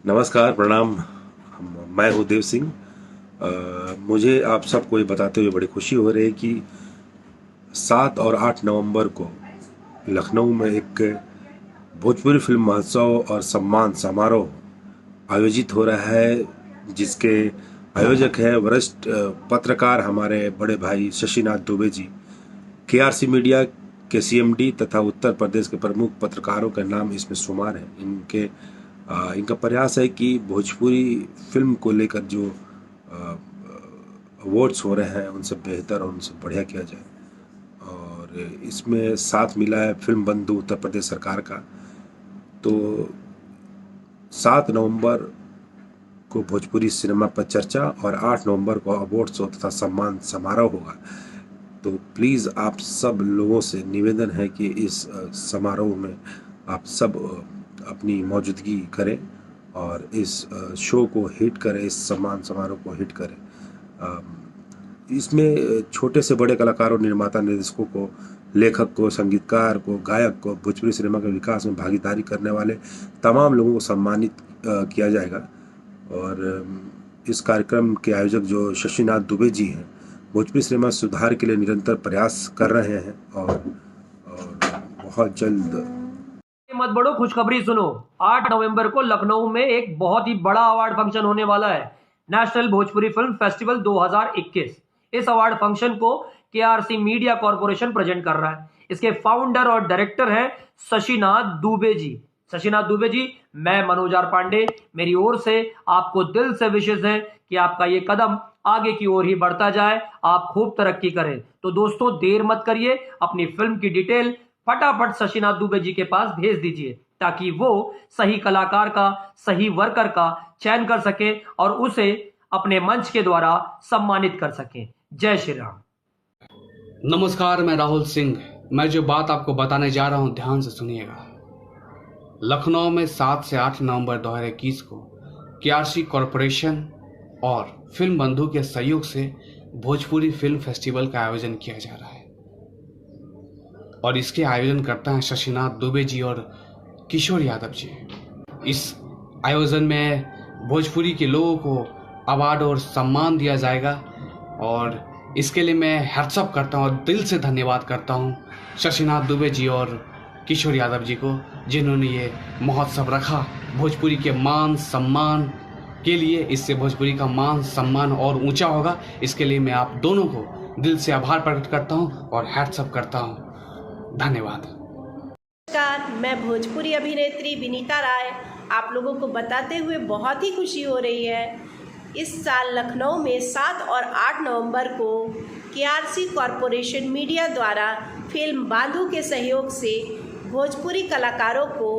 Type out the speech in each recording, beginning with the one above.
नमस्कार, प्रणाम। मैं हूँ देव सिंह। मुझे आप सबको ये बताते हुए बड़ी खुशी हो रही है कि 7 और 8 नवंबर को लखनऊ में एक भोजपुरी फिल्म महोत्सव और सम्मान समारोह आयोजित हो रहा है, जिसके आयोजक हैं वरिष्ठ पत्रकार हमारे बड़े भाई शशिनाथ दुबे जी। केआरसी मीडिया के सीएमडी तथा उत्तर प्रदेश के प्रमुख पत्रकारों का नाम इसमें शुमार है। इनका प्रयास है कि भोजपुरी फिल्म को लेकर जो अवार्ड्स हो रहे हैं उनसे बेहतर और उनसे बढ़िया किया जाए। और इसमें साथ मिला है फिल्म बंधु उत्तर प्रदेश सरकार का। तो 7 नवंबर को भोजपुरी सिनेमा पर चर्चा और 8 नवंबर को अवार्ड्स तथा सम्मान समारोह होगा। तो प्लीज़ आप सब लोगों से निवेदन है कि इस समारोह में आप सब अपनी मौजूदगी करें और इस शो को हिट करें, इस सम्मान समारोह को हिट करें। इसमें छोटे से बड़े कलाकारों, निर्माता, निर्देशकों को, लेखक को, संगीतकार को, गायक को, भोजपुरी सिनेमा के विकास में भागीदारी करने वाले तमाम लोगों को सम्मानित किया जाएगा। और इस कार्यक्रम के आयोजक जो शशिनाथ दुबे जी हैं, भोजपुरी सिनेमा सुधार के लिए निरंतर प्रयास कर रहे हैं और बहुत जल्द मत बढ़ो, खुशखबरी सुनो। 8 नवंबर को लखनऊ में एक बहुत ही बड़ा अवार्ड फंक्शन होने वाला है, नेशनल भोजपुरी फिल्म फेस्टिवल 2021। इस अवार्ड फंक्शन को केआरसी मीडिया कॉर्पोरेशन प्रेजेंट कर रहा है। इसके फाउंडर और डायरेक्टर हैं शशिनाथ दुबे जी। शशिनाथ दुबे जी, मैं मनोज आर पांडे, मेरी ओर से आपको दिल से विशेष है कि आपका ये कदम आगे की ओर ही बढ़ता जाए, आप खूब तरक्की करें। तो दोस्तों, देर मत करिए, अपनी फिल्म की डिटेल फटाफट शशिनाथ दुबे जी के पास भेज दीजिए ताकि वो सही कलाकार का, सही वर्कर का चयन कर सके और उसे अपने मंच के द्वारा सम्मानित कर सके। जय श्री राम। नमस्कार, मैं राहुल सिंह। मैं जो बात आपको बताने जा रहा हूं, ध्यान से सुनिएगा। लखनऊ में 7 से 8 नवंबर 2021 को केआरसी कॉरपोरेशन और फिल्म बंधु के सहयोग से भोजपुरी फिल्म फेस्टिवल का आयोजन किया जा रहा है और इसके आयोजन करता है शशिनाथ दुबे जी और किशोर यादव जी। इस आयोजन में भोजपुरी के लोगों को अवार्ड और सम्मान दिया जाएगा और इसके लिए मैं हैट्सअप करता हूँ और दिल से धन्यवाद करता हूँ शशिनाथ दुबे जी और किशोर यादव जी को, जिन्होंने ये महोत्सव रखा भोजपुरी के मान सम्मान के लिए। इससे भोजपुरी का मान सम्मान और ऊंचा होगा। इसके लिए मैं आप दोनों को दिल से आभार प्रकट करता हूँ और हैट्सअप करता हूँ। धन्यवाद। नमस्कार, मैं भोजपुरी अभिनेत्री विनीता राय आप लोगों को बताते हुए बहुत ही खुशी हो रही है। इस साल लखनऊ में 7 और 8 नवंबर को केआरसी कॉरपोरेशन मीडिया द्वारा फिल्म बांधु के सहयोग से भोजपुरी कलाकारों को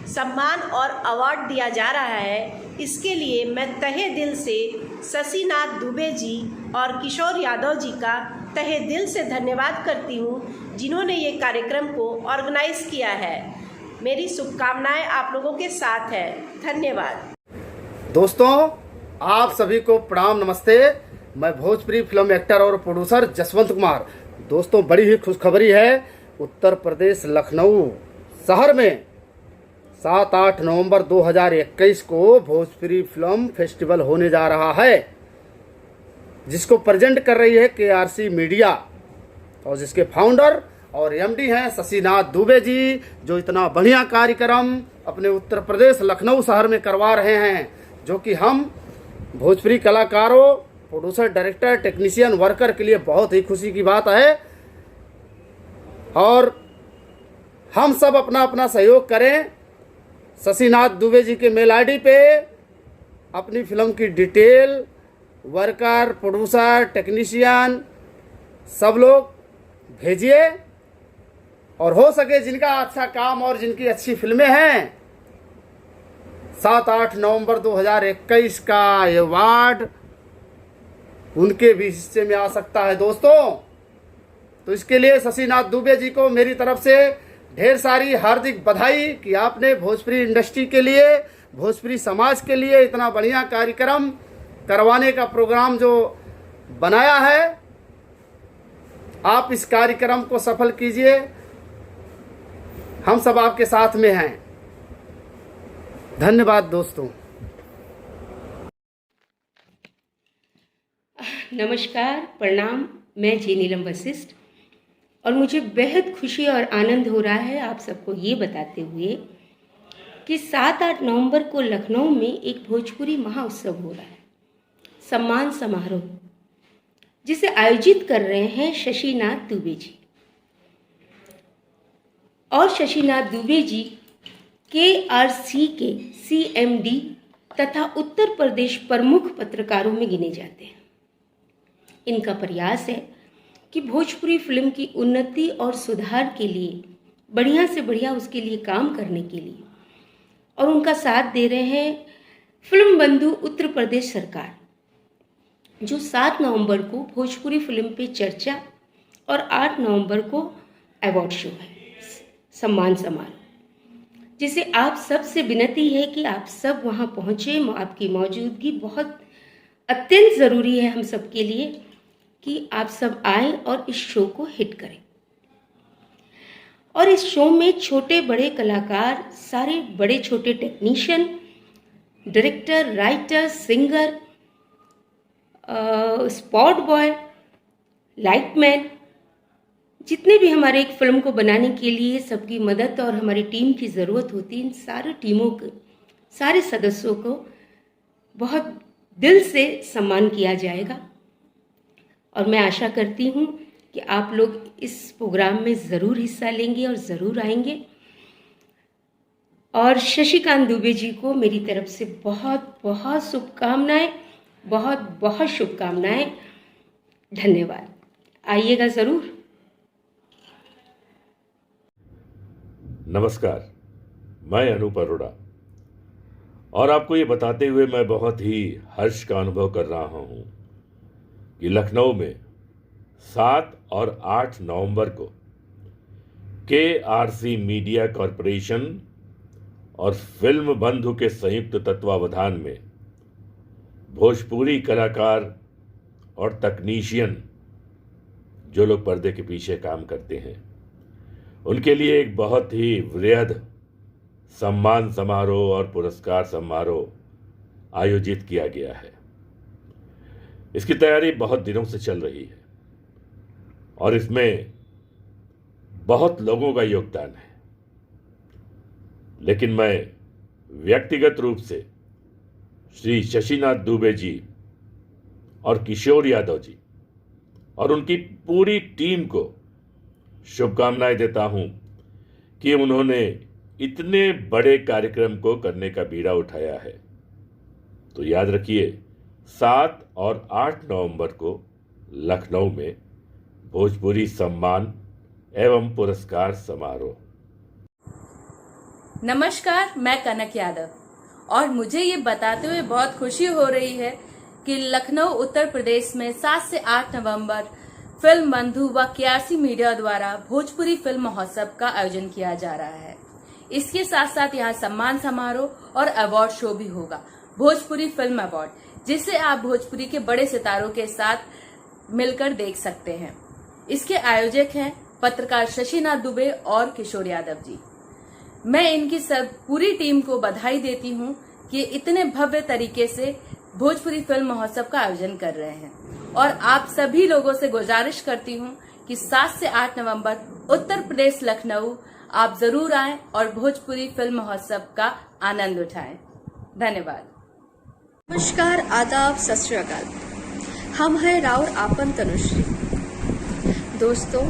सम्मान और अवार्ड दिया जा रहा है। इसके लिए मैं तहे दिल से शशिनाथ दुबे जी और किशोर यादव जी का तहे दिल से धन्यवाद करती हूँ, जिन्होंने ये कार्यक्रम को ऑर्गेनाइज किया है। मेरी शुभकामनाएं आप लोगों के साथ है। धन्यवाद। दोस्तों, आप सभी को प्रणाम, नमस्ते। मैं भोजपुरी फिल्म एक्टर और प्रोड्यूसर जसवंत कुमार। दोस्तों, बड़ी ही खुशखबरी है। उत्तर प्रदेश लखनऊ शहर में 7-8 नवंबर 2021 को भोजपुरी फिल्म फेस्टिवल होने जा रहा है, जिसको प्रेजेंट कर रही है केआरसी मीडिया और जिसके फाउंडर और एमडी हैं शशिनाथ दुबे जी, जो इतना बढ़िया कार्यक्रम अपने उत्तर प्रदेश लखनऊ शहर में करवा रहे हैं, जो कि हम भोजपुरी कलाकारों, प्रोड्यूसर, डायरेक्टर, टेक्नीशियन, वर्कर के लिए बहुत ही खुशी की बात है। और हम सब अपना अपना सहयोग करें। शशिनाथ दुबे जी के मेल आईडी पे अपनी फिल्म की डिटेल, वर्कर, प्रोड्यूसर, टेक्नीशियन सब लोग भेजिए और हो सके जिनका अच्छा काम और जिनकी अच्छी फिल्में हैं, 7-8 नवंबर 2021 का अवार्ड उनके भी हिस्से में आ सकता है। दोस्तों, तो इसके लिए शशिनाथ दुबे जी को मेरी तरफ से ढेर सारी हार्दिक बधाई कि आपने भोजपुरी इंडस्ट्री के लिए, भोजपुरी समाज के लिए इतना बढ़िया कार्यक्रम करवाने का प्रोग्राम जो बनाया है। आप इस कार्यक्रम को सफल कीजिए, हम सब आपके साथ में हैं। धन्यवाद दोस्तों। नमस्कार, प्रणाम। मैं जी नीलम वशिष्ठ और मुझे बेहद खुशी और आनंद हो रहा है आप सबको ये बताते हुए कि 7-8 नवंबर को लखनऊ में एक भोजपुरी महाउत्सव हो रहा है, सम्मान समारोह, जिसे आयोजित कर रहे हैं शशिनाथ दुबे जी। और शशिनाथ दुबे जी KRC के CMD तथा उत्तर प्रदेश प्रमुख पत्रकारों में गिने जाते हैं। इनका प्रयास है कि भोजपुरी फिल्म की उन्नति और सुधार के लिए बढ़िया से बढ़िया उसके लिए काम करने के लिए, और उनका साथ दे रहे हैं फिल्म बंधु उत्तर प्रदेश सरकार, जो 7 नवंबर को भोजपुरी फिल्म पे चर्चा और 8 नवंबर को अवार्ड शो है, सम्मान समारोह, जिसे आप सब से विनती है कि आप सब वहाँ पहुँचे। आपकी मौजूदगी बहुत अत्यंत ज़रूरी है हम सब के लिए कि आप सब आए और इस शो को हिट करें। और इस शो में छोटे बड़े कलाकार, सारे बड़े छोटे technician, director, writer, singer, spot boy, lightman, जितने भी हमारे एक फिल्म को बनाने के लिए सबकी मदद और हमारी टीम की ज़रूरत होती है, इन सारे टीमों को, सारे सदस्यों को बहुत दिल से सम्मान किया जाएगा। और मैं आशा करती हूँ कि आप लोग इस प्रोग्राम में ज़रूर हिस्सा लेंगे और ज़रूर आएंगे। और शशिकांत दुबे जी को मेरी तरफ से बहुत बहुत शुभकामनाएं, बहुत बहुत शुभकामनाएं। धन्यवाद। आइएगा ज़रूर। नमस्कार, मैं अनूप अरोड़ा और आपको ये बताते हुए मैं बहुत ही हर्ष का अनुभव कर रहा हूँ कि लखनऊ में 7 और 8 नवंबर को KRC मीडिया कॉरपोरेशन और फिल्म बंधु के संयुक्त तत्वावधान में भोजपुरी कलाकार और तकनीशियन, जो लोग पर्दे के पीछे काम करते हैं, उनके लिए एक बहुत ही वृहद सम्मान समारोह और पुरस्कार समारोह आयोजित किया गया है। इसकी तैयारी बहुत दिनों से चल रही है और इसमें बहुत लोगों का योगदान है, लेकिन मैं व्यक्तिगत रूप से श्री शशिनाथ दुबे जी और किशोर यादव जी और उनकी पूरी टीम को शुभकामनाएं देता हूं कि उन्होंने इतने बड़े कार्यक्रम को करने का बीड़ा उठाया है। तो याद रखिए, 7 और 8 नवंबर को लखनऊ में भोजपुरी सम्मान एवं पुरस्कार समारोह। नमस्कार, मैं कनक यादव और मुझे ये बताते हुए बहुत खुशी हो रही है कि लखनऊ उत्तर प्रदेश में 7 से 8 नवंबर फिल्म बंधु व KRC मीडिया द्वारा भोजपुरी फिल्म महोत्सव का आयोजन किया जा रहा है। इसके साथ साथ यहाँ सम्मान समारोह और अवार्ड शो भी होगा, भोजपुरी फिल्म अवार्ड, जिसे आप भोजपुरी के बड़े सितारों के साथ मिलकर देख सकते हैं। इसके आयोजक हैं पत्रकार शशिनाथ दुबे और किशोर यादव जी। मैं इनकी सब पूरी टीम को बधाई देती हूँ कि इतने भव्य तरीके से भोजपुरी फिल्म महोत्सव का आयोजन कर रहे हैं। और आप सभी लोगों से गुजारिश करती हूँ कि 7 से 8 नवंबर उत्तर प्रदेश लखनऊ आप जरूर आएं और भोजपुरी फिल्म महोत्सव का आनंद उठाएं। धन्यवाद। नमस्कार, आदाब, सत श्री अकाल। हम हैं राउर आपन तनुश्री। दोस्तों,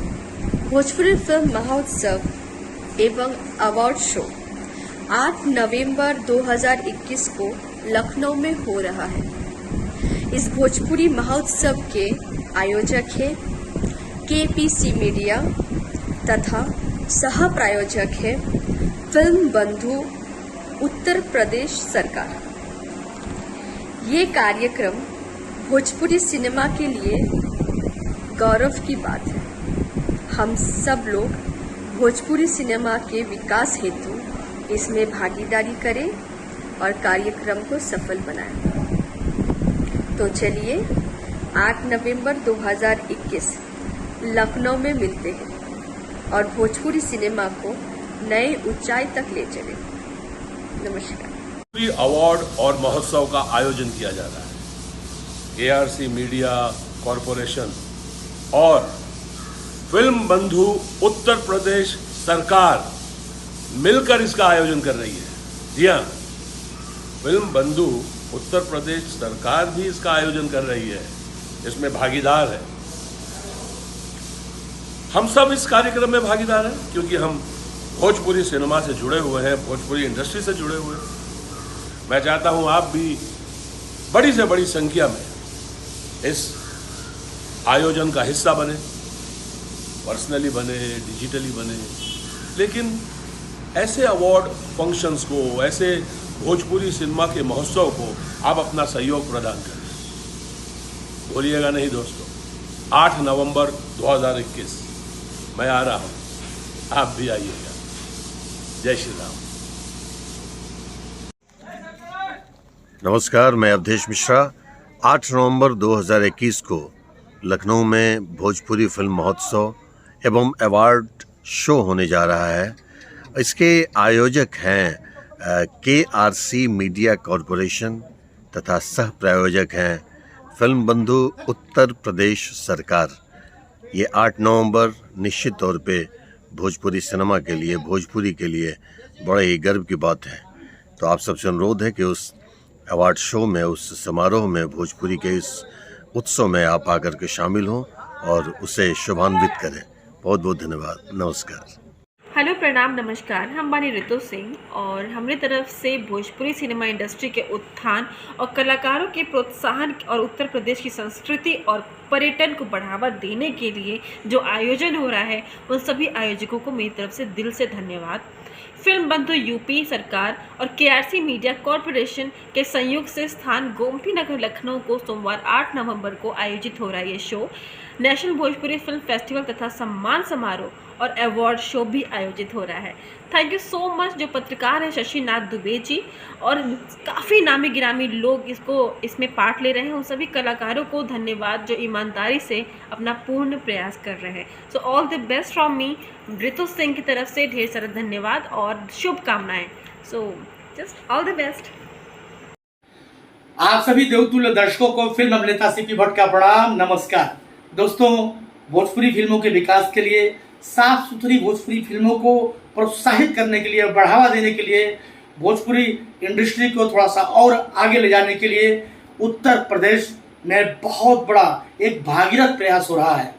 भोजपुरी फिल्म महोत्सव एवं अवार्ड शो 8 नवंबर 2021 को लखनऊ में हो रहा है। इस भोजपुरी महोत्सव के आयोजक हैं KPC मीडिया तथा सह प्रायोजक है फिल्म बंधु उत्तर प्रदेश सरकार। ये कार्यक्रम भोजपुरी सिनेमा के लिए गौरव की बात है। हम सब लोग भोजपुरी सिनेमा के विकास हेतु इसमें भागीदारी करें और कार्यक्रम को सफल बनाएं। तो चलिए 8 नवंबर 2021 लखनऊ में मिलते हैं और भोजपुरी सिनेमा को नए ऊंचाई तक ले चलें। नमस्कार। अवार्ड और महोत्सव का आयोजन किया जा रहा है। KRC मीडिया, कॉरपोरेशन और फिल्म बंधु उत्तर प्रदेश सरकार मिलकर इसका आयोजन कर रही है। जी हाँ, फिल्म बंधु उत्तर प्रदेश सरकार भी इसका आयोजन कर रही है, इसमें भागीदार है। हम सब इस कार्यक्रम में भागीदार हैं क्योंकि हम भोजपुरी सिनेमा से जुड़े हुए हैं, भोजपुरी इंडस्ट्री से जुड़े हुए हैं। मैं चाहता हूं आप भी बड़ी से बड़ी संख्या में इस आयोजन का हिस्सा बने, पर्सनली बने, डिजिटली बने, लेकिन ऐसे अवार्ड फंक्शंस को, ऐसे भोजपुरी सिनेमा के महोत्सव को आप अपना सहयोग प्रदान करें। भूलिएगा नहीं दोस्तों, 8 नवंबर 2021 मैं आ रहा हूं, आप भी आइएगा। जय श्री राम। नमस्कार, मैं अवधेश मिश्रा। 8 नवंबर 2021 को लखनऊ में भोजपुरी फिल्म महोत्सव एवं अवार्ड शो होने जा रहा है। इसके आयोजक हैं KRC मीडिया कॉरपोरेशन तथा सह प्रायोजक हैं फिल्म बंधु उत्तर प्रदेश सरकार। ये 8 नवंबर निश्चित तौर पे भोजपुरी सिनेमा के लिए, भोजपुरी के लिए बड़े ही गर्व की बात है। तो आप सबसे अनुरोध है कि उस अवार्ड शो में, उस समारोह में, भोजपुरी के इस उत्सव में आप आकर के शामिल हों और उसे शुभान्वित करें। बहुत बहुत धन्यवाद। नमस्कार। हेलो, प्रणाम, नमस्कार। हम बानी ऋतु सिंह और हमारी तरफ से भोजपुरी सिनेमा इंडस्ट्री के उत्थान और कलाकारों के प्रोत्साहन और उत्तर प्रदेश की संस्कृति और पर्यटन को बढ़ावा देने के लिए जो आयोजन हो रहा है, उन सभी आयोजकों को मेरी तरफ से दिल से धन्यवाद। फिल्म बंधु यूपी सरकार और KRC मीडिया कॉरपोरेशन के संयोग से स्थान गोमती नगर लखनऊ को सोमवार 8 नवंबर को आयोजित हो रहा है। ये show national Bhojpuri film festival तथा सम्मान समारोह और अवार्ड शो भी आयोजित हो रहा है। थैंक यू सो मच जो पत्रकार हैं शशि नाथ दुबे जी और काफ़ी नामी गिरामी लोग इसमें पार्ट ले रहे हैं। उन सभी कलाकारों को धन्यवाद जो ईमानदारी से अपना पूर्ण प्रयास कर रहे हैं। So all the best from me, Ritu Singh की तरफ से ढेर सारा धन्यवाद और शुभकामनाएं। So just all the best. आप सभी देवतुल्य दर्शकों को फिल्म अभिनेता सीपी भट्ट का प्रणाम, नमस्कार। दोस्तों, भोजपुरी फिल्मों के विकास के लिए, साफ सुथरी भोजपुरी फिल्मों को प्रोत्साहित करने के लिए, बढ़ावा देने के लिए, भोजपुरी इंडस्ट्री को थोड़ा सा और आगे ले जाने के लिए उत्तर प्रदेश में बहुत बड़ा एक भागीरथ प्रयास हो रहा है।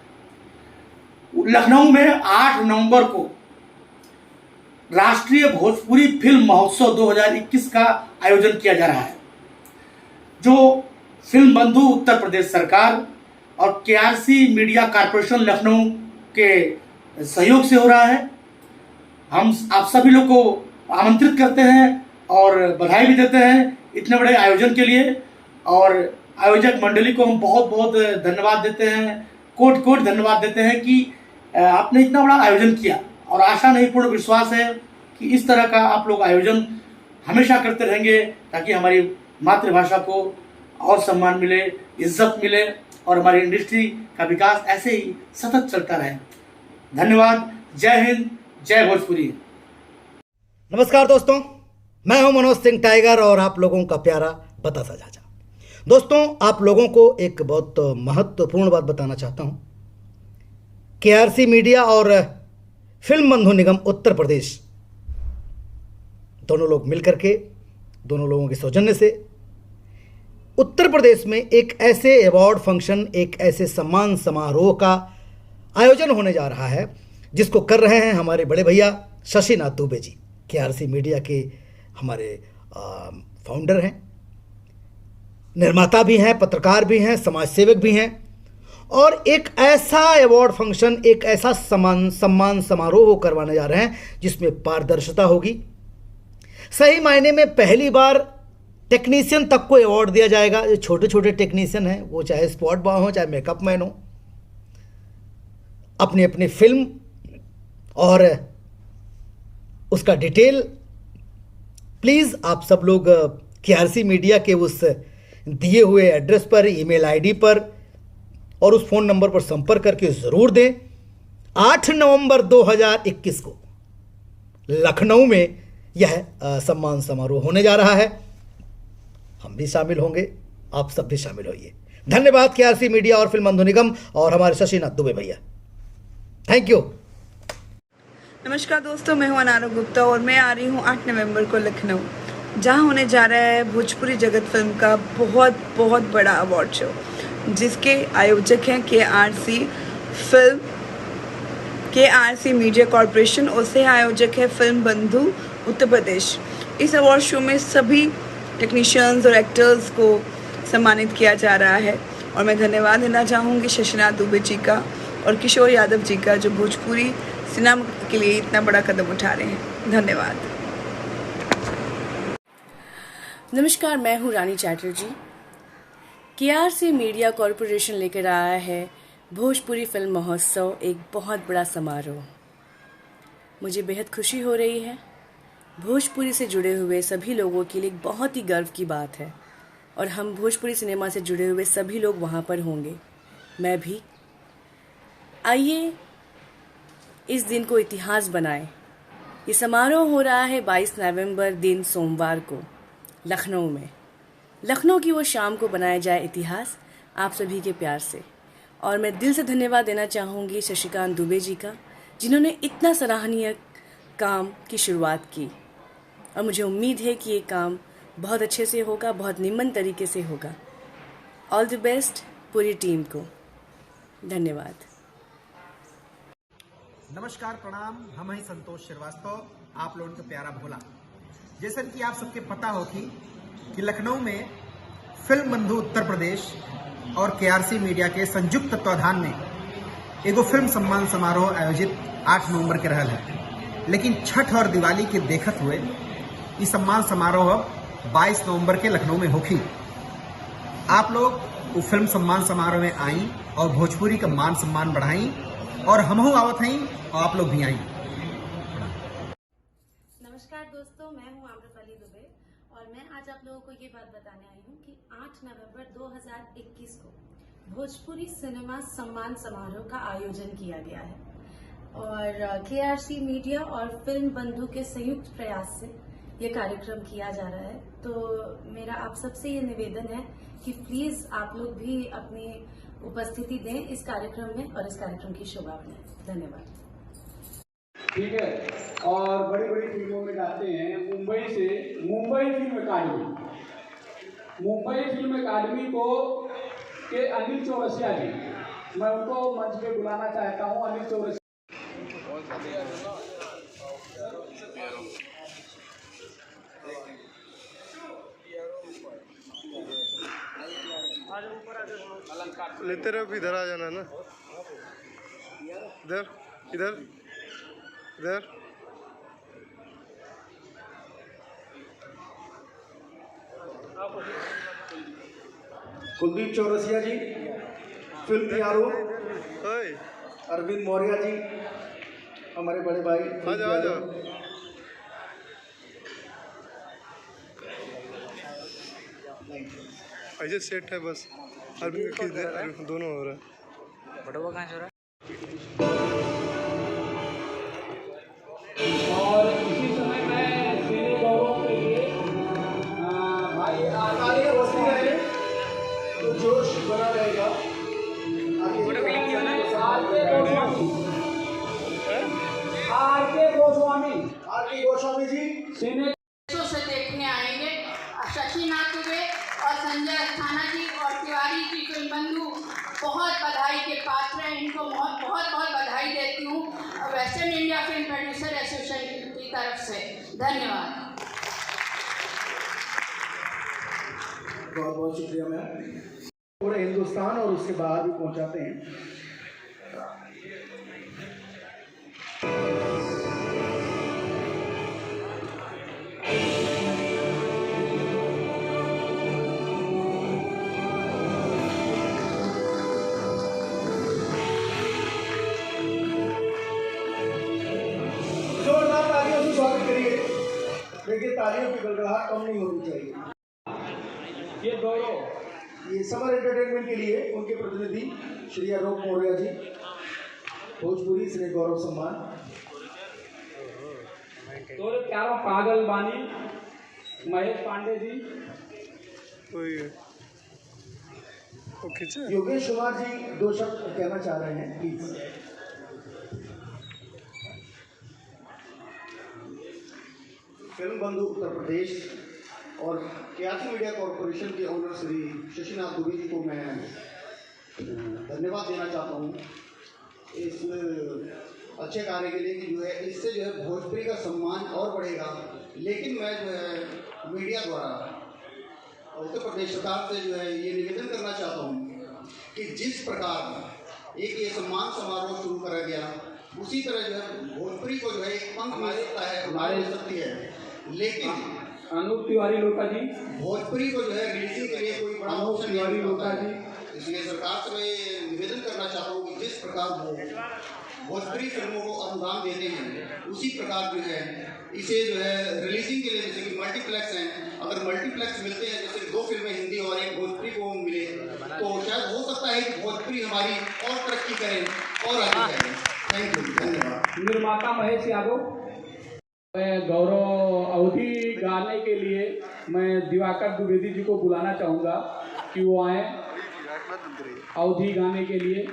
लखनऊ में 8 नवंबर को राष्ट्रीय भोजपुरी फिल्म महोत्सव 2021 का आयोजन किया जा रहा है, जो फिल्म बंधु उत्तर प्रदेश सरकार और KRC मीडिया कॉरपोरेशन लखनऊ के सहयोग से हो रहा है। हम आप सभी लोग को आमंत्रित करते हैं और बधाई भी देते हैं इतने बड़े आयोजन के लिए, और आयोजक मंडली को हम बहुत बहुत धन्यवाद देते हैं, कोट कोट धन्यवाद देते हैं कि आपने इतना बड़ा आयोजन किया। और आशा नहीं, पूर्ण विश्वास है कि इस तरह का आप लोग आयोजन हमेशा करते रहेंगे ताकि हमारी मातृभाषा को और सम्मान मिले, इज्जत मिले और हमारी इंडस्ट्री का विकास ऐसे ही सतत चलता रहे। धन्यवाद। जय हिंद, जय भोजपुरी। नमस्कार दोस्तों, मैं हूं मनोज सिंह टाइगर और आप लोगों का प्यारा बतासा चाचा। दोस्तों, आप लोगों को एक बहुत महत्वपूर्ण बात बताना चाहता हूं। KRC मीडिया और फिल्म बंधु निगम उत्तर प्रदेश दोनों लोग मिलकर के, दोनों लोगों के सौजन्य से उत्तर प्रदेश में एक ऐसे अवार्ड फंक्शन, एक ऐसे सम्मान समारोह का आयोजन होने जा रहा है जिसको कर रहे हैं हमारे बड़े भैया शशि नाथ दुबे जी। KRC मीडिया के हमारे फाउंडर हैं, निर्माता भी हैं, पत्रकार भी हैं, समाज सेवक भी हैं, और एक ऐसा अवार्ड फंक्शन, एक ऐसा सम्मान समारोह करवाने जा रहे हैं जिसमें पारदर्शिता होगी। सही मायने में पहली बार टेक्नीशियन तक को अवार्ड दिया जाएगा। जो छोटे छोटे टेक्नीशियन हैं, वो चाहे स्पॉट बॉय हो, चाहे मेकअप मैन हो, अपनी अपनी फिल्म और उसका डिटेल प्लीज़ आप सब लोग KRC मीडिया के उस दिए हुए एड्रेस पर, ईमेल आईडी पर और उस फ़ोन नंबर पर संपर्क करके ज़रूर दें। 8 नवंबर 2021 को लखनऊ में यह सम्मान समारोह होने जा रहा है। हम भी शामिल होंगे, आप सब भी शामिल होइए। धन्यवाद KRC मीडिया और फिल्म बंधु निगम और हमारे शशिनाथ दुबे भैया। Thank you. नमस्कार दोस्तों, मैं हूं अनारा गुप्ता और मैं आ रही हूं 8 नवंबर को लखनऊ, जहां होने जा रहा है भोजपुरी जगत फिल्म का बहुत बहुत बड़ा अवार्ड शो, जिसके आयोजक हैं KRC मीडिया कॉरपोरेशन और से आयोजक है फिल्म बंधु उत्तर प्रदेश। इस अवार्ड शो में सभी टेक्नीशियंस और एक्टर्स को सम्मानित किया जा रहा है और मैं धन्यवाद देना चाहूँगी शशिनाथ दुबे जी का और किशोर यादव जी का, जो भोजपुरी सिनेमा के लिए इतना बड़ा कदम उठा रहे हैं। धन्यवाद। नमस्कार, मैं हूँ रानी चैटर्जी। KRC मीडिया कॉरपोरेशन लेकर आया है भोजपुरी फिल्म महोत्सव, एक बहुत बड़ा समारोह। मुझे बेहद खुशी हो रही है। भोजपुरी से जुड़े हुए सभी लोगों के लिए एक बहुत ही गर्व की बात है और हम भोजपुरी सिनेमा से जुड़े हुए सभी लोग वहाँ पर होंगे, मैं भी। आइए इस दिन को इतिहास बनाएं। ये समारोह हो रहा है 22 नवंबर दिन सोमवार को लखनऊ में। लखनऊ की वो शाम को बनाया जाए इतिहास आप सभी के प्यार से। और मैं दिल से धन्यवाद देना चाहूँगी शशिकांत दुबे जी का, जिन्होंने इतना सराहनीय काम की शुरुआत की और मुझे उम्मीद है कि ये काम बहुत अच्छे से होगा, बहुत निम्न तरीके से होगा। ऑल द बेस्ट पूरी टीम को। धन्यवाद। नमस्कार, प्रणाम। हम हैं संतोष श्रीवास्तव, आप लोगों का प्यारा भोला। जैसा कि आप सबके पता हो कि लखनऊ में फिल्म बंधु उत्तर प्रदेश और KRC मीडिया के संयुक्त तत्वाधान में एगो फिल्म सम्मान समारोह आयोजित 8 नवंबर के रहल है, लेकिन छठ और दिवाली के देखत हुए इस सम्मान समारोह 22 नवंबर के लखनऊ में होगी। आप लोग वो फिल्म सम्मान समारोह में आई और भोजपुरी का मान सम्मान बढ़ाई और हमहू आवत हई और आप लोग भी आई। नमस्कार दोस्तों, मैं हूं आम्रपाली दुबे और मैं आज आप लोगों को ये बात बताने आई हूं कि 8 नवंबर 2021 को भोजपुरी सिनेमा सम्मान समारोह का आयोजन किया गया है और KRC मीडिया और फिल्म बंधु के संयुक्त प्रयास से ये कार्यक्रम किया जा रहा है। तो मेरा आप सबसे ये निवेदन है कि प्लीज आप लोग भी अपनी उपस्थिति दें इस कार्यक्रम में और इस कार्यक्रम की शोभा बढ़ाएं। धन्यवाद। ठीक है, और बड़ी बड़ी फिल्मों में गाते हैं मुंबई से मुंबई फिल्म अकादमी को के अनिल चौरसिया जी, मैं उनको मंच पे बुलाना चाहता हूँ। अनिल चौरसिया लेते रहो, इधर आ जाना ना, इधर इधर इधर। कुलदीप चौरसिया जी, फिल्म तैयारो। अरविंद मौर्य जी, हमारे बड़े भाई। आ जाओ। ऐसे सेट है बस, अरविंद की दोनों हो रहा है। बड़ा कहाँ से हो रहा है? और इसी समय मैं सेने गौरव के लिए भाई आगे बढ़ती रहे तो जोश बना रहेगा। आर के गोस्वामी जी सेने से देखने आएंगे। शशिनाथ दुबे और संजय अस्थाना जी और तिवारी जी फिल्म बंधु बहुत बधाई के पात्र हैं। इनको बहुत बहुत बहुत बधाई देती हूँ western India film producer association की तरफ से। धन्यवाद। बहुत बहुत शुक्रिया मैम। पूरे हिंदुस्तान और उसके बाहर भी पहुंचाते हैं। जोरदार तालियों से स्वागत करिए। देखिए, तालियों की गड़गड़ाहट कम नहीं होनी चाहिए। ये गौरव, ये समर एंटरटेनमेंट के लिए उनके प्रतिनिधि श्री आलोक मौर्य जी, भोजपुरी सिने गौरव सम्मान। तो प्यारा पागल बानी महेश पांडे जी, योगेश कुमार जी 2 शब्द कहना चाह रहे हैं, प्लीज। फिल्म बंधु उत्तर प्रदेश और केआरसी मीडिया कॉरपोरेशन के ओनर श्री शशिनाथ दुबे जी को मैं धन्यवाद देना चाहता हूँ इस अच्छे कार्य के लिए कि जो है इससे जो है भोजपुरी का सम्मान और बढ़ेगा। लेकिन मैं जो है मीडिया द्वारा उत्तर प्रदेश सरकार से जो है ये निवेदन करना चाहता हूँ कि जिस प्रकार एक ये सम्मान समारोह शुरू करा गया, उसी तरह जो है भोजपुरी को जो है एक पंख मिल सकता है, हमारे मिल सकती है। लेकिन अनूप तिवारी लोका जी, भोजपुरी को जो है रिलीजिंग के लिए कोई बड़ा ऑप्शन नहीं होता है। इसलिए सरकार से मैं निवेदन करना चाहता हूँ कि जिस प्रकार वो भोजपुरी फिल्मों को अनुदान देते हैं, उसी प्रकार जो है इसे जो है रिलीजिंग के लिए, जैसे कि मल्टीप्लेक्स हैं, अगर मल्टीप्लेक्स मिलते हैं, जैसे 2 फिल्में हिंदी और एक भोजपुरी को मिले, तो शायद हो सकता है कि भोजपुरी हमारी और तरक्की करें और आगे बढ़े। थैंक यू, धन्यवाद। निर्माता महेश यादव। मैं गौरव अवधि गाने के लिए मैं दिवाकर द्विवेदी जी को बुलाना चाहूँगा कि वो आए अवधि गाने के लिए।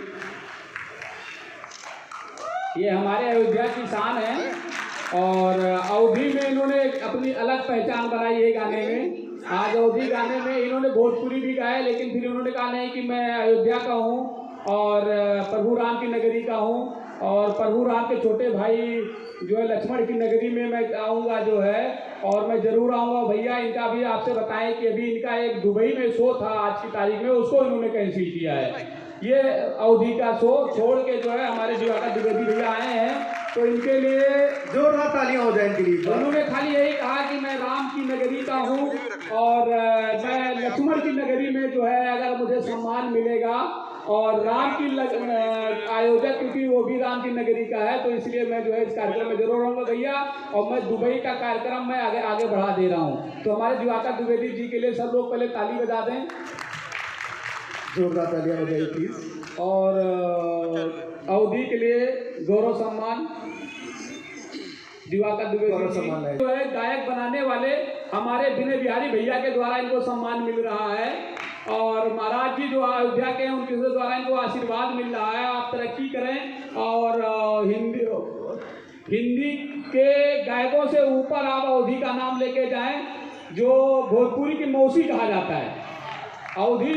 ये हमारे अयोध्या की शान है और अवधि में इन्होंने अपनी अलग पहचान बनाई है गाने में। आज अवधि गाने में इन्होंने भोजपुरी भी गाया, लेकिन फिर इन्होंने कहा नहीं कि मैं अयोध्या का हूँ और प्रभु राम की नगरी का हूँ और प्रभु राम के छोटे भाई जो है लक्ष्मण की नगरी में मैं आऊँगा जो है, और मैं ज़रूर आऊँगा। भैया इनका भी आपसे बताएं कि अभी इनका एक दुबई में शो था आज की तारीख में, उसको इन्होंने कैंसिल किया है। ये अवधि का शो छोड़ के जो है हमारे दिवाकर द्विवेदी भैया आए हैं, तो इनके लिए जोरदार तालियां हो जाए इनके लिए। उन्होंने खाली यही कहा कि मैं राम की नगरी का हूँ और मैं लक्ष्मण की नगरी में जो है अगर मुझे सम्मान मिलेगा, और राम की आयोजक क्योंकि वो भी राम की नगरी का है, तो इसलिए मैं जो है इस कार्यक्रम में जरूर रहूँगा भैया। और मैं दुबई का कार्यक्रम मैं आगे बढ़ा दे रहा हूँ। तो हमारे दिवाकर द्विवेदी जी के लिए सब लोग पहले ताली बजा दें, जोरदार तालियां हो जाए प्लीज। और अवधि के लिए गौरव सम्मान दिवाकर द्विवेदी सम्मान जो है गायक बनाने वाले हमारे विनय बिहारी भैया के द्वारा इनको सम्मान मिल रहा है, और महाराज जी जो अयोध्या के हैं उनके द्वारा इनको आशीर्वाद मिल रहा है। आप तरक्की करें और हिंदी के गायकों से ऊपर आप अवधि का नाम लेके जाएं, जो भोजपुरी की मौसी कहा जाता है। अवधि